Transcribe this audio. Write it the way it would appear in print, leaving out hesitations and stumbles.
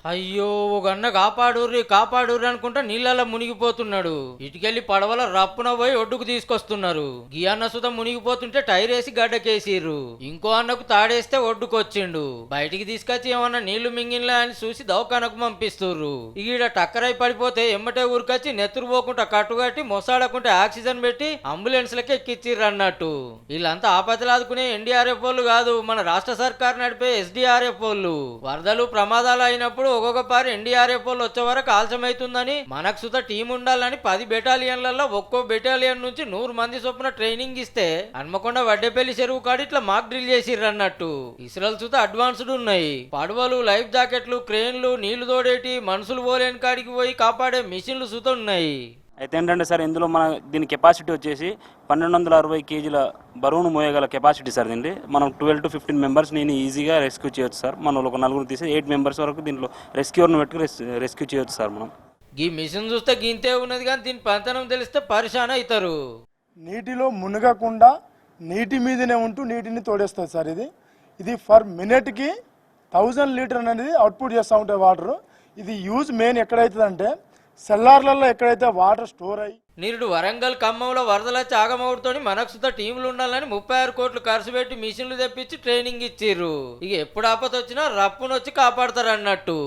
అయ్యో ఒక కాపాడుర్రి కాపాడుర్రి అనుకుంటా నీళ్ళలో మునిగిపోతున్నాడు. ఇటుకెళ్లి పడవల రప్పున పోయి ఒడ్డుకు తీసుకొస్తున్నారు. గీ అన్న సుత మునిగిపోతుంటే టైర్ వేసి గడ్డకేసిర్రు. ఇంకో అన్నకు తాడేస్తే ఒడ్డుకొచ్చిండు. బయటికి తీసుకొచ్చి ఏమన్నా నీళ్లు మింగిన్లే అని చూసి దవాఖానకు పంపిస్తుర్రు. ఈడ టక్కరై పడిపోతే ఎమ్మటే ఊరికొచ్చి నెత్తురు పోకుండా కట్టుకట్టి మొసాడకుంటే ఆక్సిజన్ పెట్టి అంబులెన్స్లకి ఎక్కిచ్చిర్రు అన్నట్టు. వీళ్ళంతా ఆపదలాదుకునే ఎన్డీఆర్ఎఫ్ వాళ్ళు కాదు, మన రాష్ట్ర సర్కార్ నడిపే ఎస్డీఆర్ఎఫ్ వాళ్ళు. వరదలు ప్రమాదాలు అయినప్పుడు ఒక్కొక్క పారి ఎన్డీఆర్ఎఫ్ వాళ్ళు వచ్చే వరకు ఆలస్యమైతుందని మనకు సుత టీం ఉండాలని 10 బెటాలియన్లలో ఒక్కో బెటాలియన్ నుంచి 100 మంది చొప్పున ట్రైనింగ్ ఇస్తే హన్మకొండ వడ్డేపల్లి చెరువు కాడి ఇట్లా మాక్ డ్రిల్ చేసిర్రు అన్నట్టు. ఇస్రాయల్ సుత అడ్వాన్స్డ్ ఉన్నాయి. పడవలు, లైఫ్ జాకెట్లు, క్రేన్లు, నీళ్లు తోడేటి, మనుషులు పోలేని కాడికి పోయి కాపాడే మిషన్లు సుత ఉన్నాయి. అయితే ఏంటంటే సార్ ఇందులో మన దీని కెపాసిటీ వచ్చేసి 1260 కేజీల బరువును మోయగల కెపాసిటీ సార్. దీన్ని మనం 12 to 15 మెంబర్స్ నేను ఈజీగా రెస్క్యూ చేయొచ్చు సార్. మన ఒక నలుగురు తీసి 8 మెంబర్స్ వరకు దీంట్లో రెస్క్యూర్ను పెట్టుకు రెస్క్యూ చేయొచ్చు సార్. మనం ఈ మిషన్ చూస్తే గింతే ఉన్నది కానీ దీని పంతనం తెలిస్తే పరిశాన్ అవుతారు. నీటిలో మునగకుండా నీటి మీదనే ఉంటూ నీటిని తోడేస్తుంది సార్. ఇది ఫర్ మినిట్కి 1000 లీటర్ అనేది అవుట్పుట్ చేస్తూ ఉంటాయి వాటర్. ఇది యూజ్ మెయిన్ ఎక్కడైతుందంటే సెల్లార్లలో ఎక్కడైతే వాటర్ స్టోర్ అయ్యి. నిరుడు వరంగల్ ఖమ్మంలో వరదల చాగమవుడుతోని మనకు సుత టీంలు ఉండాలని 36 కోట్లు ఖర్చు పెట్టి మిషన్లు తెప్పించి ట్రైనింగ్ ఇచ్చిర్రు. ఇక ఎప్పుడు ఆపత వచ్చినా రప్పునొచ్చి కాపాడతారు అన్నట్టు.